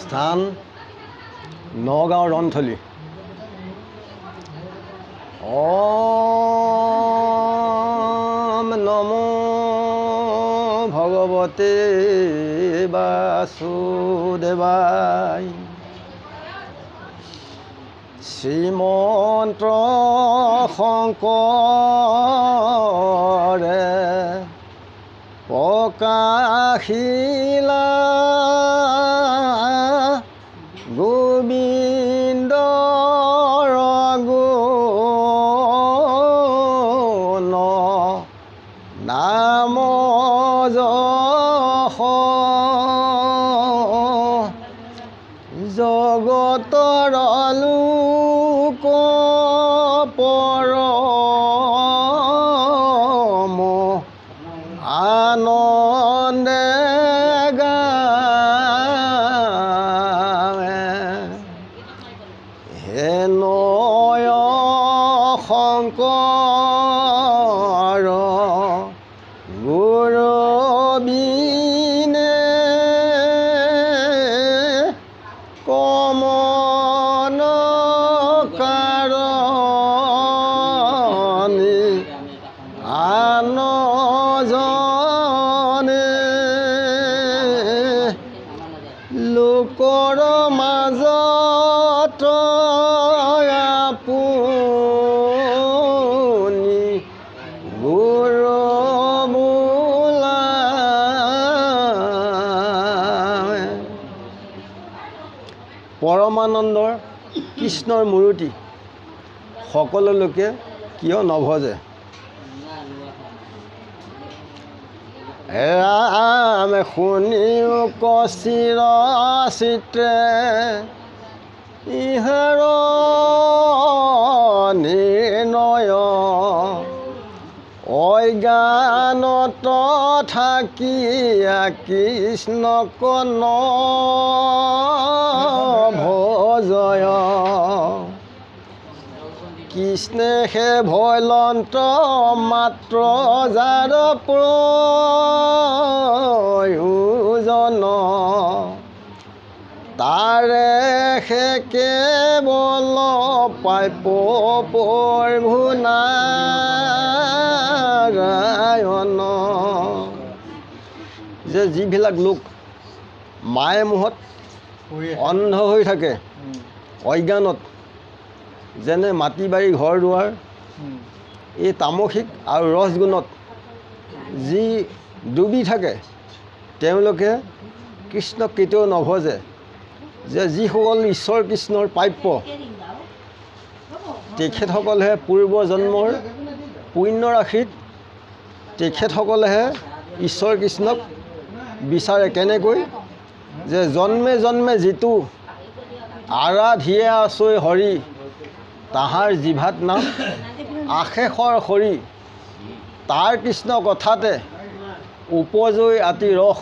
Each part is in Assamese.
স্থান নগাঁও ৰন্থলী। ওম নমো ভগৱতে বাসুদেৱায়। শ্ৰীমন্ত শংকৰে প্ৰকাশিলা গোবিন্দৰ গুণ নাম যশ জগতৰ লোক পৰম আনন্দে গাৱে। হে নয় শংকৰ গুৰু বিনে কমন কাৰণী আন জনে লোকৰ মাজত আপুনি গুৰু বোলাৱে। পৰমানন্দৰ কৃষ্ণৰ মূৰ্তি সকলো লোকে কিয় নভজে। ৰাম শুনিও কচিৰ চিত্ৰে ইহাৰ নিৰ্ণয় অজ্ঞানত থাকিয়া কৃষ্ণক নভজয়। কৃষ্ণে হে ভয়লন্ত মাত্ৰ যাৰ প্ৰয়োজন তাৰে হে কেৱল পাইপ প্ৰভু নাৰায়ণ। যে যিবিলাক লোক মায়ে মোহত অন্ধ হৈ থাকে অজ্ঞানত, যেনে মাটি বাৰী ঘৰ দুৱাৰ এই তামসিক আৰু ৰসগুণত যি ডুবি থাকে তেওঁলোকে কৃষ্ণক কেতিয়াও নভজে। যে যিসকল ঈশ্বৰ কৃষ্ণৰ প্ৰাপ্য তেখেতসকলেহে পূৰ্বজন্মৰ পুণ্যৰাশিত তেখেতসকলেহে ঈশ্বৰ কৃষ্ণক বিচাৰে। কেনেকৈ যে জন্মে জন্মে যিটো আৰাধিয়ে আছৈ হৰি তাহাৰ জিভাত নাম আশেষৰ সৰি। তাৰ কৃষ্ণ কথাতে উপজৈ আতি ৰস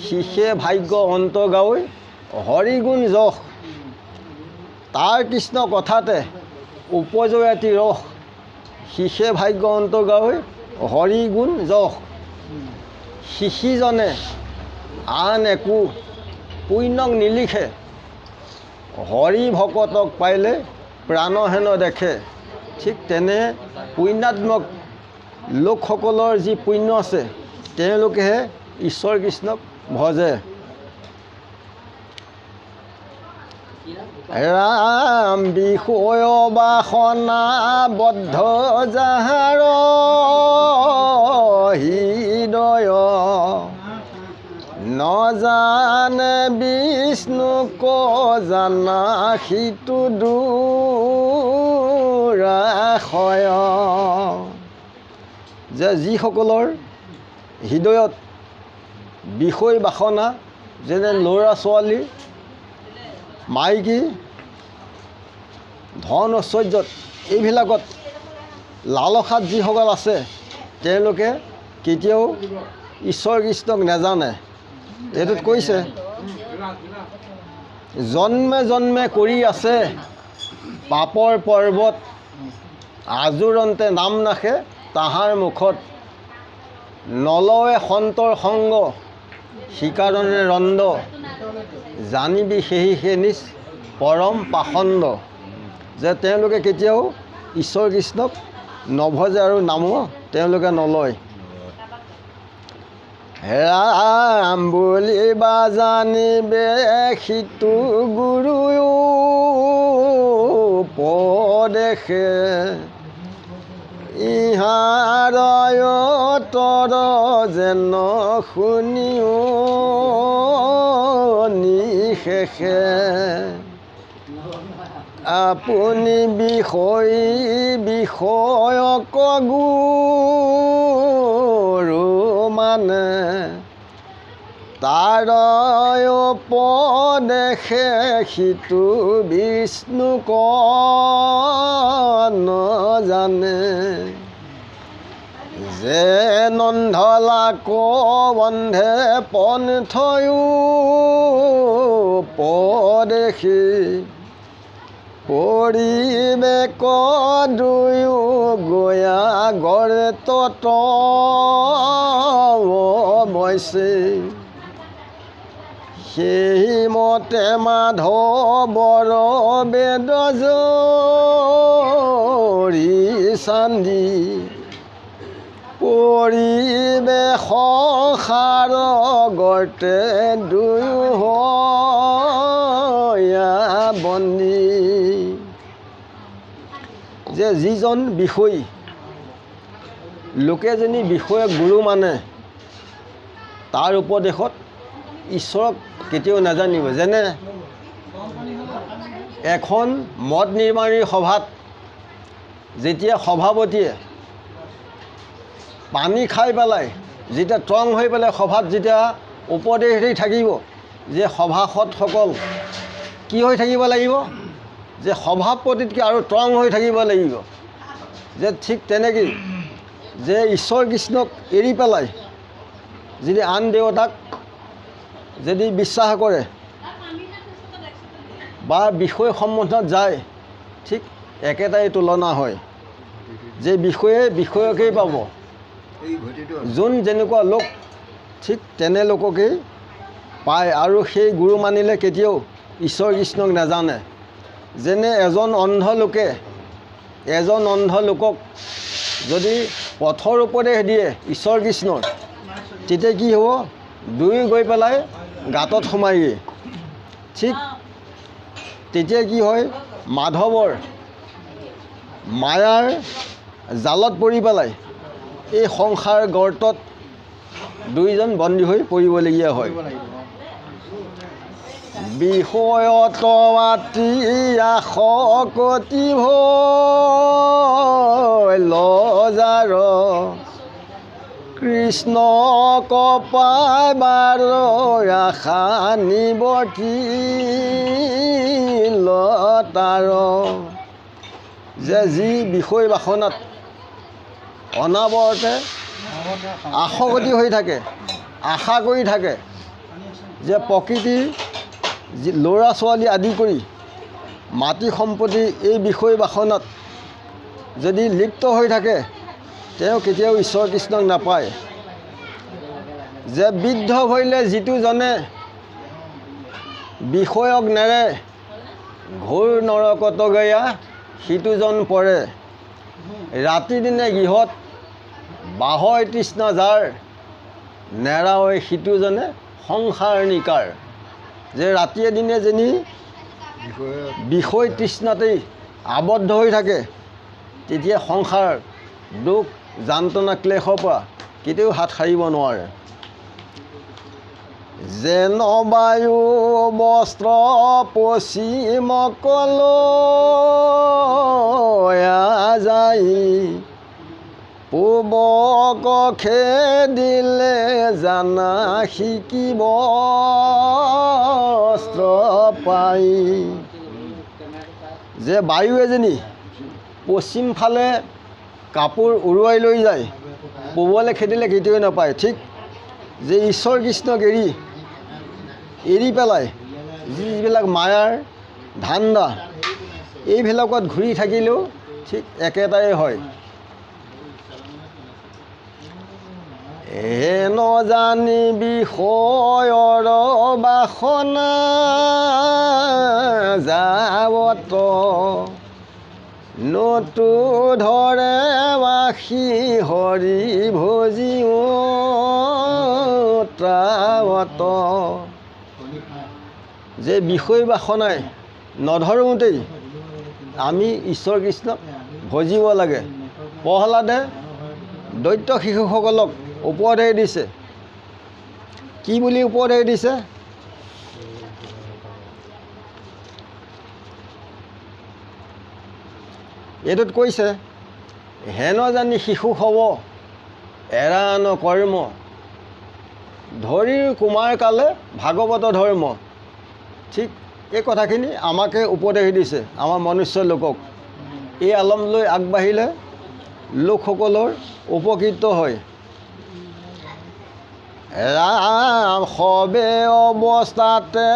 শিষে ভাগ্য অন্ত গাৱৈ হৰিগুণ যশ। তাৰ কৃষ্ণ কথাতে উপজৈ আতি ৰস শিষে ভাগ্য অন্ত গাৱৈ হৰিগুণ যশ। শিষিজনে আন একো পুণ্যক নিলিখে হৰি ভকতক পাইলে প্ৰাণহেন দেখে। ঠিক তেনে পুণ্যাত্মক লোকসকলৰ যি পুণ্য আছে তেওঁলোকেহে ঈশ্বৰ কৃষ্ণক ভজে। ৰাম বিষয় বাসনা বদ্ধ যাহাৰ হৃদয় নজানে বিষ্ণুক জানা সিটো দুৰাশয়। যে যিসকলৰ হৃদয়ত বিষয় বাসনা যেনে ল'ৰা ছোৱালী মাইকী ধন ঐশ্বৰ্যত এইবিলাকত লালসাত যিসকল আছে তেওঁলোকে কেতিয়াও ঈশ্বৰ কৃষ্ণক নাজানে। এইটোত কৈছে জন্মে জন্মে কৰি আছে পাপৰ পৰ্বত আজোৰন্তে নাম নাখে তাহাৰ মুখত নলৱে সন্তৰ সংগ শিকাৰণে ৰন্দ জানিবি সেহি নিজ পৰম পাখণ্ড, যে তেওঁলোকে কেতিয়াও ঈশ্বৰ কৃষ্ণক নভজে আৰু নামো তেওঁলোকে নলয়। ৰাম বুলিবা জানিবে সিটো গুৰু উপদেশে, ইহাৰয়তৰ যেন শুনিও নিশেষে, আপুনি বিষয়ক গুৰু মানে, তাৰ উপদেশে সিটো বিষ্ণুক নজানে, যে নন্ধলাক বন্ধে পন্থয়ো উপদেশী, পৰিবেক দুয়ো গয়া গড়ে তত অৱশ্যে, সেইমতে মাধৱৰ বেদ জৰি চান্দি, পৰিবেশ সাৰ গৰ্তে দুয়ো হয়া বন্দী। যে যিজন বিষয়ী, লোকে যেনি বিষয়ক গুৰু মানে, তাৰ উপদেশত ঈশ্বৰক কেতিয়াও নাজানিব। যেনে এখন মদ নিৰ্মাণী সভাত যেতিয়া সভাপতিয়ে পানী খাই পেলাই যেতিয়া ট্ৰং হৈ পেলাই সভাত যেতিয়া উপদেশ দি থাকিব, যে সভাসদসকল কি হৈ থাকিব লাগিব, যে সভাপতিতকৈ আৰু ট্ৰং হৈ থাকিব লাগিব। যে ঠিক তেনেকৈ যে ঈশ্বৰ কৃষ্ণক এৰি পেলাই যদি আন দেৱতাক যদি বিশ্বাস কৰে বা বিষয় সম্বন্ধত যায়, ঠিক একেটাই তুলনা হয়। যে বিষয়ে বিষয়কেই পাব, যোন যেনেকুৱা লোক ঠিক তেনে লোককেই পায়, আৰু সেই গুৰু মানিলে কেতিয়াও ঈশ্বৰ কৃষ্ণক নাজানে। যেনে এজন অন্ধ লোকক যদি পথৰ উপদেশ দিয়ে ঈশ্বৰ কৃষ্ণৰ, তেতিয়া কি হ'ব, দুয়ো গৈ পেলাই গাঁতত সোমায়গৈ। ঠিক তেতিয়া কি হয়, মাধৱৰ মায়াৰ জালত পৰি পেলাই এই সংসাৰ গৰ্তত দুইজন বন্দী হৈ পৰিবলগীয়া হয়। বিষয়ত মাতি আসকতি ভয় লজাৰ, কৃষ্ণক পাইবাৰ আশা নিবৰ্তি লতাৰ। যে যি বিষয় বাসনাত অনাবৰতে আসক্তি হৈ থাকে, আশা কৰি থাকে, যে প্ৰকৃতিৰ ল'ৰা ছোৱালী আদি কৰি মাটি সম্পত্তি এই বিষয় বাসনাত যদি লিপ্ত হৈ থাকে, তেওঁ কেতিয়াও ঈশ্বৰ কৃষ্ণক নাপায়। যে বৃদ্ধ ভৈলে যিটো জনে বিষয়ক নেৰে, ঘোৰ নৰকত গয়া সিটোজন পৰে, ৰাতি দিনে গৃহত বাহৰ তৃষ্ণা যাৰ, নেৰাৱৈ সিটোজনে সংসাৰ নিকাৰ। যে ৰাতিয়ে দিনে যেনি বিষয় তৃষ্ণাতেই আবদ্ধ হৈ থাকে, তেতিয়া সংসাৰ দুখ যান্ত্ৰণা ক্লেশৰ পৰা কেতিয়াও হাত সাৰিব নোৱাৰে। যেন বায়ু বস্ত্ৰ পশ্চিমকল যায়, পূবক খেদিলে জানা শিকিব অস্ত্ৰ পাই। যে বায়ু এজনী পশ্চিম ফালে কাপোৰ উৰুৱাই লৈ যায়, পূবলৈ খেদিলে কেতিয়াও নাপায়। ঠিক যে ঈশ্বৰ কৃষ্ণক এৰি পেলাই যিবিলাক মায়াৰ ধান্দা এইবিলাকত ঘূৰি থাকিলেও ঠিক একেটাই হয়। হেন জানি বিষয়ৰ বাসনা যাৱত নতু ধৰে বাসি হৰি ভজিও ত্ৰাৱত। যে বিষয় বাসনাই নধৰোঁতেই আমি ঈশ্বৰ কৃষ্ণক ভজিব লাগে। প্ৰহ্লাদে দৈত্য শিশুসকলক উপদেশ দিছে। কি বুলি উপদেশ দিছে? এইটোত কৈছে, হেন জানি শিশু হ'ব এৰান কৰ্ম ধৰিৰ কুমাৰ কালে ভাগৱত ধৰ্ম। ঠিক এই কথাখিনি আমাকে উপদেশ দিছে, আমাৰ মনুষ্য লোকক। এই আলমলৈ আগবাঢ়িলে লোকসকলৰ উপকৃত হয়। ৰাম সবে অৱস্থাতে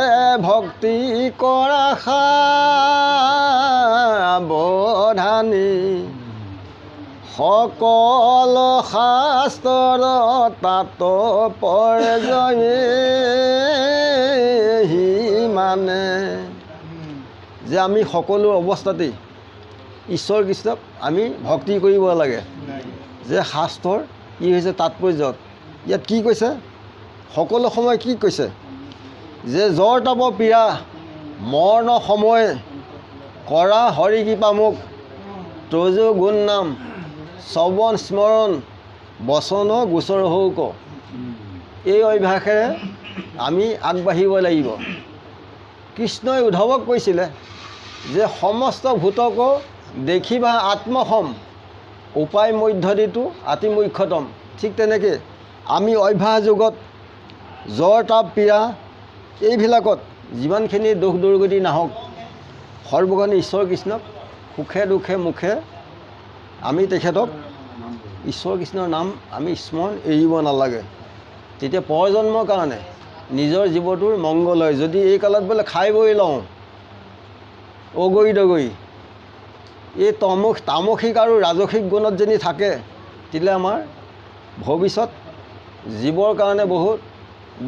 ভক্তি কৰা সাৱধানী সকল শাস্ত্ৰৰ তাত পৰ্যায়ে মানে। যে আমি সকলো অৱস্থাতেই ঈশ্বৰ কৃষ্ণক আমি ভক্তি কৰিব লাগে। যে শাস্ত্ৰৰ কি হৈছে তাৎপৰ্যত ইয়াত কি কৈছে? সকলো সময় কি কৈছে? যে জ্বৰ তাপ পীড়া মৰণ সময় কৰা হৰি কৃপা মোক তজু গুণ নাম শ্ৰৱণ স্মৰণ বচন গোচৰ হৌক। এই অভ্যাসেৰে আমি আগবাঢ়িব লাগিব। কৃষ্ণই উদ্ধৱক কৈছিলে যে সমস্ত ভূতকো দেখিবা আত্মসম উপায় মধ্যদিটো অতি মুখ্যতম। ঠিক তেনেকৈ আমি অভ্যাস যুগত জ্বৰ তাপ পীড়া এইবিলাকত যিমানখিনি দুখ দুৰ্গতি নাহক সৰ্বকাৰণে ঈশ্বৰ কৃষ্ণক সুখে দুখে মুখে আমি তেখেতক ঈশ্বৰ কৃষ্ণৰ নাম আমি স্মৰণ এৰিব নালাগে। তেতিয়া পৰজন্মৰ কাৰণে নিজৰ জীৱটোৰ মংগল হয়। যদি এই কালত বোলে খাই বৈ লওঁ অগৈ দগৈ এই তামসিক আৰু ৰাজসিক গুণত যদি থাকে তেতিয়া আমাৰ ভৱিষ্যত জীৱৰ কাৰণে বহুত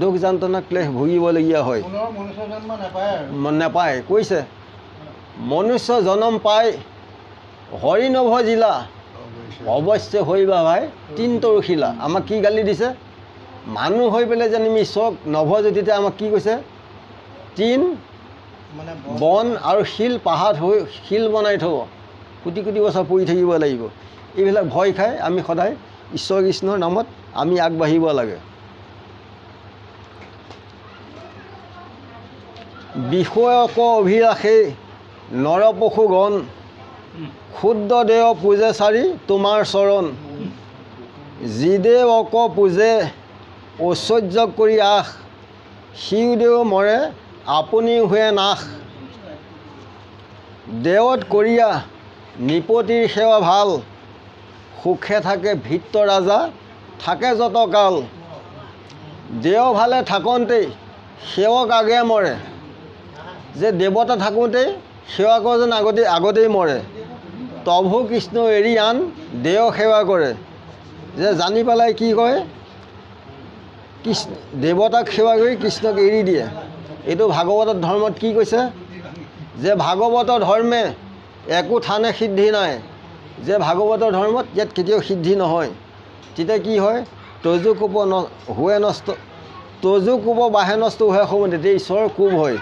দুখ যন্ত্ৰণা ক্লেশ ভুগিবলগীয়া হয়। নেপায়। কৈছে মনুষ্য জনম পাই হৰি নভজিলা অৱশ্য হৈবা ভাই তিন তৰুশিলা। আমাক কি গালি দিছে? মানুহ হৈ পেলাই যেন আমি ঈশ্বৰক নভজো তেতিয়া আমাক কি কৈছে? তিন বন আৰু শিল পাহাৰ হৈ শিল বনাই থ'ব, কোটি কোটি বছৰ পৰি থাকিব লাগিব। এইবিলাক ভয় খাই আমি সদায় ঈশ্বৰ কৃষ্ণৰ নামত আমি আগবাঢ়িব লাগে। বিষয়ক অভিলাষে নৰপশুগণ ক্ষুদ্ৰ দেৱ পূজে চাৰি তোমাৰ চৰণ। যিদেৱ অক পূজে ঐশ্বৰ্য কৰি আশ সিওদেও মৰে আপুনি হোৱে নাশ। দেৱত কৰিয়া নিপতিৰ সেৱা ভাল সুখে থাকে ভিত্ত ৰাজা থাকে যত কাল। দেৱ ভালে থাকোঁতেই সেৱক আগে মৰে। যে দেৱতা থাকোঁতেই সেৱকজন আগতেই মৰে। তভু কৃষ্ণ এৰি আন দেৱ সেৱা কৰে। যে জানি পেলাই কি কয়? কৃষ্ণ দেৱতাক সেৱা কৰি কৃষ্ণক এৰি দিয়ে। এইটো ভাগৱতৰ ধৰ্মত কি কৈছে? যে ভাগৱতৰ ধৰ্মে একো থানে সিদ্ধি নাই। যে ভাগৱতৰ ধৰ্মত ইয়াত কেতিয়াও সিদ্ধি নহয়। তেতিয়া কি হয়? তজু কোপ হোৱে নষ্ট, তজু কোপ বাহে নষ্ট হোৱা সময়ত তেতিয়া ঈশ্বৰৰ কোপ হয়।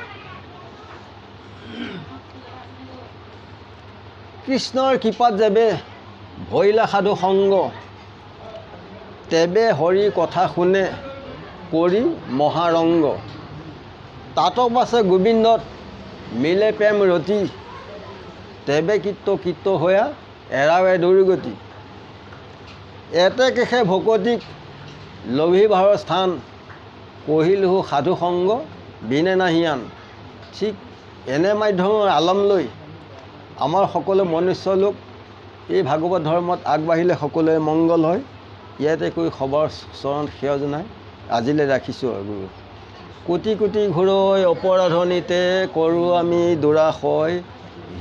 কৃষ্ণৰ কৃপাত যেবে ভৈলা সাধু সংগ তেবে হৰি কথা শুনে কৰি মহাৰংগ। তাতক বাছে গোবিন্দত মিলে প্ৰেম ৰতি তেবে কীৰ্ত হৈয়া এৰাৱে দুৰ্গতি। এতে কেশে ভকতিক লভি ভাৰৰ স্থান কহিলহু সাধু সংগ বিনে নাহিয়ান। ঠিক এনে মাধ্যমৰ আলম লৈ আমাৰ সকলো মনুষ্য লোক এই ভাগৱত ধৰ্মত আগবাঢ়িলে সকলোৱে মংগল হয়। ইয়াতে কৈ খবৰ চৰণ সেৱা জনাই আজিলৈ ৰাখিছোঁ আৰু গুৰু। কোটি কোটি ঘূৰৈ অপৰাধনীতে কৰোঁ আমি দুৰাশয়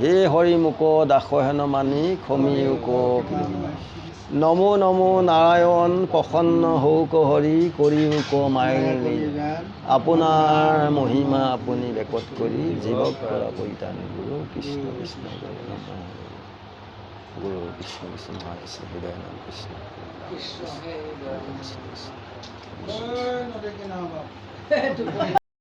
হে হৰি মোক দাস হেন মানি খমিও ক। নমো নমো নাৰায়ণ প্ৰসন্ন হৌক হৰি কৰি মোক মায়ঙি আপোনাৰ মহিমা আপুনি বেকত কৰি জীৱক কৰা পৰিতান গুৰু কৃষ্ণ কৃষ্ণ গুৰু নম গুৰু কৃষ্ণ কৃষ্ণ মহাকৃষ্ণ হৃদয় নাম কৃষ্ণ কৃষ্ণ কৃষ্ণ